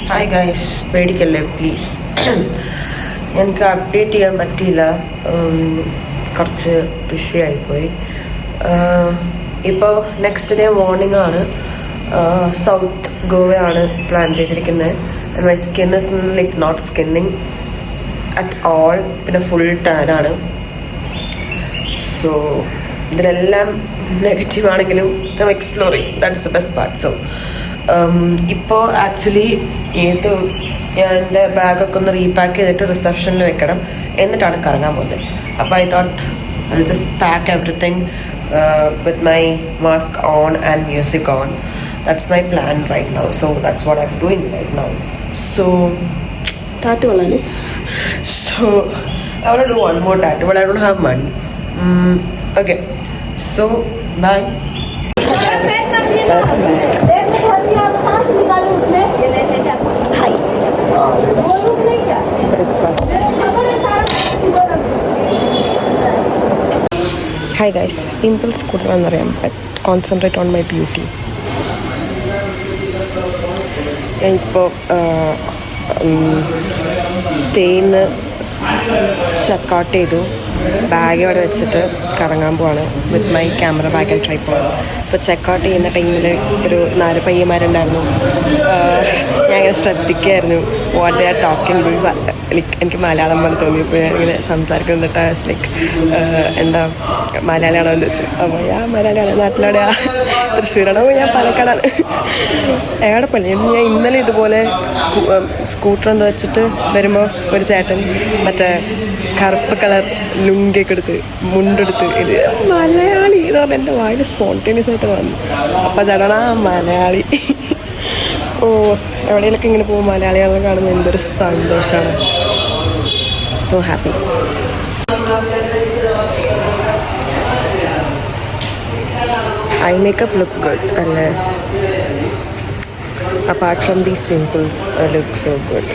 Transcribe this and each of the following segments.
Hi guys, പേടിക്കല്ലേ please. എനിക്ക് update ചെയ്യാൻ പറ്റിയില്ല, കുറച്ച് ബിസി ആയിപ്പോയി. ഇപ്പോൾ നെക്സ്റ്റ് ഡേ മോർണിംഗ് ആണ്. സൗത്ത് ഗോവയാണ് പ്ലാൻ ചെയ്തിരിക്കുന്നത്. And my skin is like not skinning at all. പിന്നെ ഫുൾ ടാനാണ്. സോ ഇതിലെല്ലാം നെഗറ്റീവ് ആണെങ്കിലും I exploring. That is the best part. So ഇപ്പോൾ ആക്ച്വലി ഞാൻ എൻ്റെ ബാഗൊക്കെ ഒന്ന് റീപാക്ക് ചെയ്തിട്ട് റിസപ്ഷനിൽ വെക്കണം, എന്നിട്ടാണ് കറങ്ങാൻ പോകുന്നത്. അപ്പോൾ I thought I just pack everything with my mask on and music on. That's my plan right now. So that's what I am doing right now. So tattoo കൊള്ളാല്ലേ? So I want to do one more tattoo, but I don't have money. Okay, so bye. Hi guys, pimples കൂടുതലാണെന്നറിയാം, but concentrate on my beauty. ഞാനിപ്പോൾ സ്റ്റേന്ന് checkout ചെയ്തു. Bag അവിടെ വെച്ചിട്ട് കറങ്ങാൻ പോവാണ് with my camera bag and tripod. അപ്പോൾ checkout ചെയ്യുന്ന ടൈമിൽ ഒരു 4 പയ്യന്മാരുണ്ടായിരുന്നു. ഞാൻ ഇങ്ങനെ ശ്രദ്ധിക്കുകയായിരുന്നു what they are talking. Like എനിക്ക് മലയാളം പോലെ തോന്നിയപ്പോൾ ഞാൻ ഇങ്ങനെ സംസാരിക്കുന്നിട്ട് ലൈക്ക് എന്താ മലയാളിയാണോ എന്ന് വെച്ചു. അപ്പോൾ ഞാൻ മലയാളിയാണ്. നാട്ടിലെവിടെയാ? തൃശ്ശൂരാണോ? ഞാൻ പാലക്കാടാണ്. എവിടെ പോലെ ഞാൻ ഇന്നലെ ഇതുപോലെ സ്കൂട്ടർ എന്താ വെച്ചിട്ട് വരുമ്പോൾ ഒരു ചേട്ടൻ മറ്റേ കറുപ്പ് കളർ ലുങ്കിയൊക്കെ എടുത്ത് മുണ്ടെടുത്ത് ഇത് മലയാളി എന്ന് പറഞ്ഞാൽ എൻ്റെ വായിൽ സ്പോണ്ടേനിയസ് ആയിട്ട് വന്നു. അപ്പം ചേട്ടനാ മലയാളി. ഓ, എവിടെയെങ്കിലൊക്കെ ഇങ്ങനെ പോകും മലയാളികളെ കാണുമ്പോൾ എന്തൊരു സന്തോഷമാണ്. So happy. I makeup look good അല്ലേ? Apart from these pimples I look so good.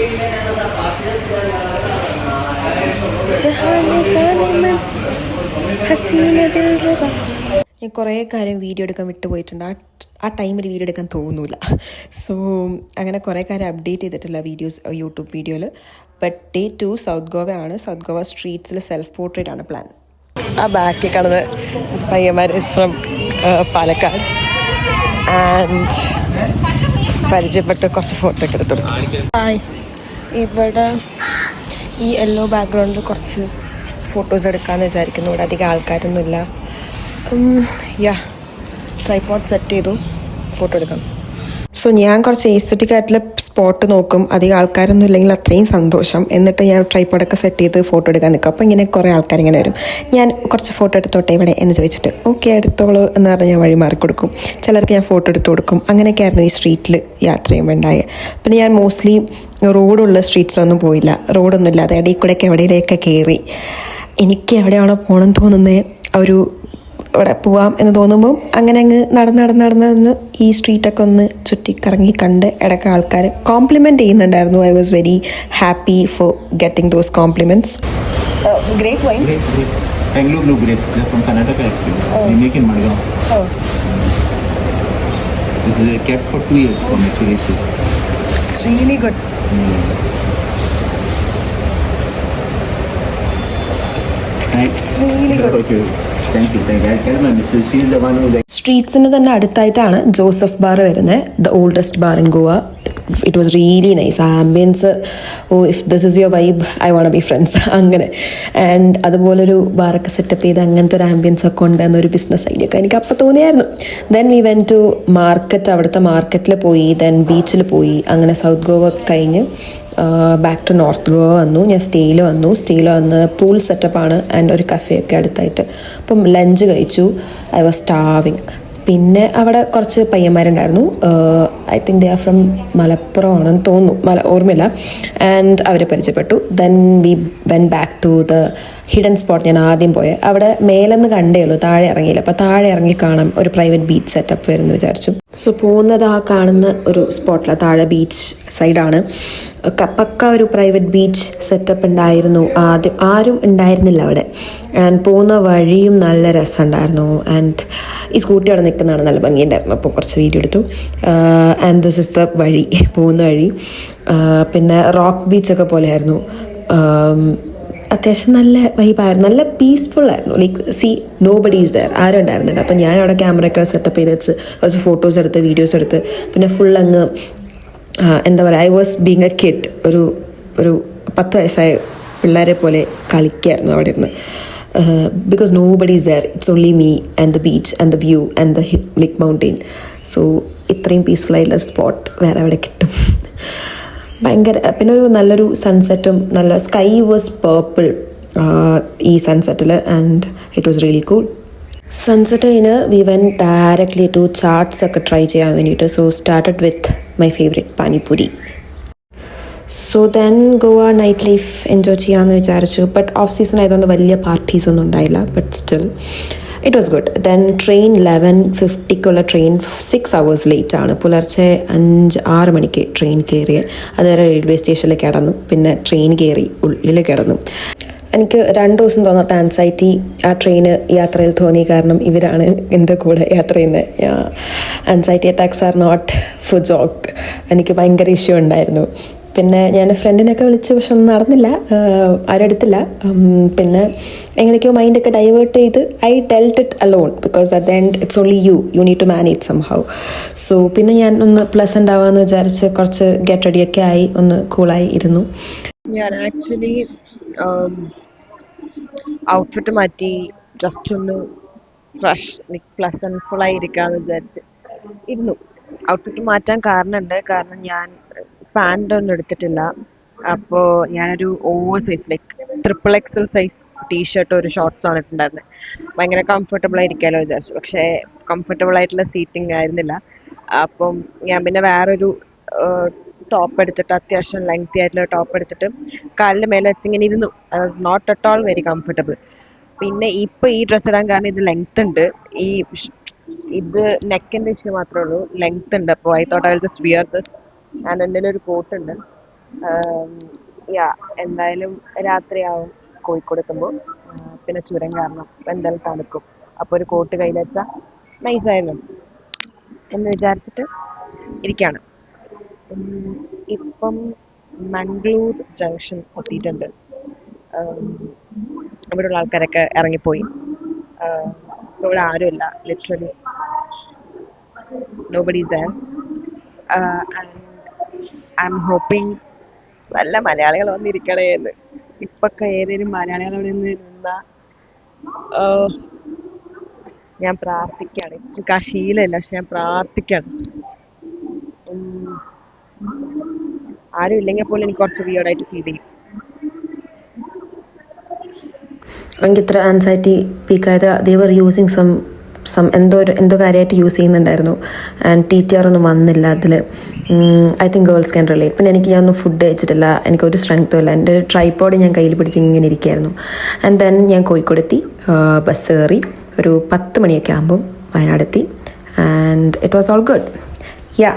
ഞാൻ കുറേ കാര്യം വീഡിയോ എടുക്കാൻ വിട്ടുപോയിട്ടുണ്ട്. ആ ടൈമിൽ വീഡിയോ എടുക്കാൻ തോന്നൂല. സോ അങ്ങനെ കുറേ കാര്യം അപ്ഡേറ്റ് ചെയ്തിട്ടില്ല വീഡിയോസ് യൂട്യൂബ് വീഡിയോയിൽ. ബട്ട് ഡേ 2 സൗത്ത് ഗോവ ആണ്. സൗത്ത് ഗോവ സ്ട്രീറ്റ്സിൽ സെൽഫ് പോർട്രേറ്റ് ആണ് പ്ലാൻ. ആ ബാക്കിൽ കാണുന്നത് പയ്യന്മാർ ഫ്രം പാലക്കാട്. ആൻഡ് പരിചയപ്പെട്ട് കുറച്ച് ഫോട്ടോ ഒക്കെ എടുത്തു. ഇവിടെ ഈ യെല്ലോ ബാക്ക്ഗ്രൗണ്ടിൽ കുറച്ച് ഫോട്ടോസ് എടുക്കാമെന്ന് വിചാരിക്കുന്നു. ഇവിടെ അധികം ആൾക്കാരൊന്നുമില്ല. ട്രൈപോഡ് സെറ്റ് ചെയ്തു, ഫോട്ടോ എടുക്കാം. സോ ഞാൻ കുറച്ച് എസ്തെറ്റിക് ആയിട്ടുള്ള സ്പോട്ട് നോക്കും. അധികം ആൾക്കാരൊന്നും ഇല്ലെങ്കിൽ അത്രയും സന്തോഷം. എന്നിട്ട് ഞാൻ ട്രൈപോഡൊക്കെ സെറ്റ് ചെയ്ത് ഫോട്ടോ എടുക്കാൻ നിൽക്കും. അപ്പോൾ ഇങ്ങനെ കുറേ ആൾക്കാരിങ്ങനെ വരും. ഞാൻ കുറച്ച് ഫോട്ടോ എടുത്തോട്ടെ ഇവിടെ എന്ന് ചോദിച്ചിട്ട് ഓക്കെ എടുത്തോളൂ എന്ന് പറഞ്ഞ് ഞാൻ വഴി മാറിക്കൊടുക്കും. ചിലർക്ക് ഞാൻ ഫോട്ടോ എടുത്ത് കൊടുക്കും. അങ്ങനെയൊക്കെയായിരുന്നു ഈ സ്ട്രീറ്റിൽ യാത്ര ചെയ്യുമ്പോൾ ഉണ്ടായത്. പിന്നെ ഞാൻ മോസ്റ്റ്ലി റോഡുള്ള സ്ട്രീറ്റ്സിലൊന്നും പോയില്ല. റോഡൊന്നും ഇല്ലാതെ ഇടയിൽ കൂടെയൊക്കെ എവിടെയൊക്കെ കയറി. എനിക്ക് എവിടെയാണോ പോകണം തോന്നുന്നത് ഒരു ഇവിടെ പോവാം എന്ന് തോന്നുമ്പം അങ്ങനെ അങ്ങ് നടന്ന് ഈ സ്ട്രീറ്റൊക്കെ ഒന്ന് ചുറ്റിക്കറങ്ങി കണ്ട് ഇടയ്ക്ക് ആൾക്കാർ കോംപ്ലിമെൻറ്റ് ചെയ്യുന്നുണ്ടായിരുന്നു. I was very happy for getting those compliments. Grape wine, Anglo grapes, they're from Karnataka actually. We make in Madgaon. This is kept for 2 years for maturation. It's really good. Nice. It's really good. Okay. Thank you. I tell my missus, she is the one who like. സ്ട്രീറ്റ്സിന് തന്നെ അടുത്തായിട്ടാണ് Joseph bar വരുന്നത്, the oldest bar in Goa. It was really nice. ആ ambience, oh if this is your vibe I want be friends അങ്ങനെ. ആൻഡ് അതുപോലൊരു ബാറൊക്കെ setup ചെയ്ത് അങ്ങനത്തെ ഒരു ആംബിയൻസ് ഒക്കെ ഉണ്ട് എന്നൊരു ബിസിനസ് ഐഡിയ ഒക്കെ എനിക്ക് അപ്പം തോന്നിയായിരുന്നു. Then we went to market. അവിടുത്തെ മാർക്കറ്റിൽ പോയി, ദെൻ ബീച്ചിൽ പോയി. അങ്ങനെ സൗത്ത് ഗോവ കഴിഞ്ഞ് ബാക്ക് ടു നോർത്ത് ഗോവ വന്നു. ഞാൻ സ്റ്റേയിൽ വന്ന് പൂൾ സെറ്റപ്പാണ് ആൻഡ് ഒരു കഫേയൊക്കെ അടുത്തായിട്ട്. അപ്പം ലഞ്ച് കഴിച്ചു. I was starving. പിന്നെ അവിടെ കുറച്ച് പയ്യന്മാരുണ്ടായിരുന്നു. I think they are from Malappuram ആണെന്ന് തോന്നുന്നു, ഓർമ്മയില്ല. ആൻഡ് അവരെ പരിചയപ്പെട്ടു. Then we went back to the hidden spot. ഞാൻ ആദ്യം പോയത് അവിടെ മേലെന്ന് കണ്ടേ ഉള്ളൂ, താഴെ ഇറങ്ങിയില്ല. അപ്പോൾ താഴെ ഇറങ്ങി കാണാം, ഒരു പ്രൈവറ്റ് ബീച്ച് സെറ്റപ്പ് വരുമെന്ന് വിചാരിച്ചു. സോ പോകുന്നത് ആ കാണുന്ന ഒരു സ്പോട്ടിലാണ്, താഴെ ബീച്ച് സൈഡാണ്. പക്ക ഒരു പ്രൈവറ്റ് ബീച്ച് സെറ്റപ്പ് ഉണ്ടായിരുന്നു. ആരും ഉണ്ടായിരുന്നില്ല അവിടെ. ആൻഡ് പോകുന്ന വഴിയും നല്ല രസമുണ്ടായിരുന്നു. ആൻഡ് ഈ സ്കൂട്ടി അവിടെ നിൽക്കുന്നതാണ് നല്ല ഭംഗിയുണ്ടായിരുന്നു. അപ്പോൾ കുറച്ച് വീഡിയോ എടുത്തു. ആൻഡ് ദിസ് ഇസ് ദ വഴി, പോകുന്ന വഴി. പിന്നെ റോക്ക് ബീച്ചൊക്കെ പോലെയായിരുന്നു. അത്യാവശ്യം നല്ല വൈബായിരുന്നു, നല്ല പീസ്ഫുൾ ആയിരുന്നു. Like no buddy is there, ആരും ഉണ്ടായിരുന്നില്ല. അപ്പം ഞാൻ അവിടെ ക്യാമറയൊക്കെ സെറ്റപ്പ് ചെയ്ത് വെച്ച് കുറച്ച് ഫോട്ടോസ് എടുത്ത് വീഡിയോസ് എടുത്ത് പിന്നെ ഫുൾ അങ്ങ് എന്താ പറയുക, I was being a kid. ഒരു 10 വയസ്സായ പിള്ളേരെ പോലെ കളിക്കായിരുന്നു അവിടെ ഇരുന്ന്. Because no buddy is there, it's only me and the beach and the view and the like mountain. So ഇത്രയും പീസ്ഫുൾ ആയിട്ടുള്ള സ്പോട്ട് വേറെ എവിടെ കിട്ടും. ഭയങ്കര, പിന്നെ ഒരു നല്ലൊരു സൺസെറ്റും, നല്ല സ്കൈ വാസ് പേർപ്പിൾ ഈ സൺസെറ്റിൽ. And it was really cool. Sunset കഴിഞ്ഞ് we went directly to chaats ഒക്കെ ട്രൈ ചെയ്യാൻ വേണ്ടിയിട്ട്. So started with my favourite panipuri. So then Goa night life enjoy ചെയ്യാമെന്ന് വിചാരിച്ചു. ബട്ട് ഓഫ് സീസൺ ആയതുകൊണ്ട് വലിയ പാർട്ടീസ് ഒന്നും ഉണ്ടായില്ല. But still it was good. Then train 11:50ക്കുള്ള ട്രെയിൻ 6 hours ലേറ്റ് ആണ്. പുലർച്ചെ 5-6 മണിക്ക് ട്രെയിൻ കയറിയ. അതുവരെ റെയിൽവേ സ്റ്റേഷനിൽ കിടന്നു. പിന്നെ ട്രെയിൻ കയറി ഉള്ളിൽ കിടന്നു. എനിക്ക് 2 ദിവസം തോന്നാത്ത ആൻസൈറ്റി ആ ട്രെയിന് യാത്രയിൽ തോന്നി. കാരണം ഇവരാണ് എൻ്റെ കൂടെ യാത്ര ചെയ്യുന്നത്. Anxiety attacks are not for joke. എനിക്ക് ഭയങ്കര ഇഷ്യൂ ഉണ്ടായിരുന്നു. പിന്നെ ഞാൻ ഫ്രണ്ടിനൊക്കെ വിളിച്ച്, പക്ഷെ ഒന്നും നടന്നില്ല, ആരും എടുത്തില്ല. പിന്നെ എങ്ങനെയൊക്കെയോ മൈൻഡൊക്കെ ഡൈവേർട്ട് ചെയ്ത് I dealt it alone. Because at the end it's only you need to manage somehow. So പിന്നെ ഞാൻ ഒന്ന് പ്ലസൻ്റ് ആവാമെന്ന് വിചാരിച്ച് കുറച്ച് ഗെറ്റ് റെഡിയൊക്കെ ആയി ഒന്ന് കൂളായി ഇരുന്നു. ഞാൻ ആക്ച്വലി ഔട്ട്ഫിറ്റ് മാറ്റി ജസ്റ്റ് ഒന്ന് ഫ്രഷ് പ്ലസൻഫുള്ളായി ഇരിക്കാമെന്ന് വിചാരിച്ച് ഇരുന്നു. ഔട്ട്ഫിറ്റ് മാറ്റാൻ കാരണമുണ്ട്. കാരണം ഞാൻ പാൻ്റ് ഒന്നും എടുത്തിട്ടില്ല. അപ്പോൾ ഞാനൊരു over size XXL size t shirt ഒരു ഷോർട്ട്സ് ആണ് ഇട്ടുണ്ടായിരുന്നത്. ഭയങ്കര കംഫർട്ടബിൾ ആയിരിക്കാമല്ലോ വിചാരിച്ചു. പക്ഷേ കംഫർട്ടബിൾ ആയിട്ടുള്ള സീറ്റിംഗ് ആയിരുന്നില്ല. അപ്പം ഞാൻ പിന്നെ വേറൊരു ടോപ്പ് എടുത്തിട്ട്, അത്യാവശ്യം ലെങ്തി ആയിട്ടുള്ള ടോപ്പ് എടുത്തിട്ട് കാലിൻ്റെ മേലെ വെച്ചിങ്ങനെ ഇരുന്നു. I was not at all very comfortable. പിന്നെ ഇപ്പോൾ ഈ ഡ്രസ്സ് ഇടാൻ കാരണം ഇത് ലെങ്ത് ഉണ്ട്. ഇത് നെക്കിൻ്റെ ഇഷ്യൂ മാത്രമേ ഉള്ളൂ, ലെങ്ത് ഉണ്ട്. അപ്പോൾ I thought I will just wear this. And എൻ്റെ ഒരു കോട്ടുണ്ട്. എന്തായാലും രാത്രിയാവും കോഴിക്കോട് എത്തുമ്പോൾ. പിന്നെ ചുരം കാരണം എന്തായാലും തണുക്കും. അപ്പോൾ ഒരു കോട്ട് കയ്യിൽ വെച്ചാൽ നൈസായിരുന്നു എന്ന് വിചാരിച്ചിട്ട് ഇരിക്കുകയാണ്. ഇപ്പം മംഗളൂർ ജംഗ്ഷൻ എത്തിയിട്ടുണ്ട്. ഇവിടെയുള്ള ആൾക്കാരൊക്കെ ഇറങ്ങിപ്പോയി. ഇവിടെ ആരുമില്ല, literally nobody is there. And I'm hoping നല്ല മലയാളികൾ വന്നിരിക്കണേ എന്ന്. ഇപ്പൊക്കെ ഏതെങ്കിലും മലയാളികൾ അവിടെ നിന്നാൽ ഞാൻ പ്രാർത്ഥിക്കുകയാണ്. എനിക്ക് ആ ശീലമില്ല, പക്ഷെ ഞാൻ പ്രാർത്ഥിക്കുകയാണ്. ആരും ഇല്ലെങ്കിൽ പോലും എനിക്ക് കുറച്ച് വിയേർഡായിട്ട് ഫീൽ ചെയ്യും. എനിക്ക് ഇത്ര ആൻസൈറ്റി പീക്കായത് ദേ വർ യൂസിങ് എന്തോ കാര്യമായിട്ട് യൂസ് ചെയ്യുന്നുണ്ടായിരുന്നു. ആൻഡ് TTR ഒന്നും വന്നില്ല അതിൽ. I think girls can relate. പിന്നെ ഞാനൊന്നും ഫുഡ് കഴിച്ചിട്ടില്ല, എനിക്കൊരു സ്ട്രെങ്ത്തും ഇല്ല. എൻ്റെ ട്രൈപോഡ് ഞാൻ കയ്യിൽ പിടിച്ച് ഇങ്ങനെ ഇരിക്കുകയായിരുന്നു. ആൻഡ് ദെൻ ഞാൻ കോഴിക്കോടെത്തി. ബസ് കയറി ഒരു 10 മണിയൊക്കെ ആകുമ്പം വയനാടെത്തി. And it was all good. Yeah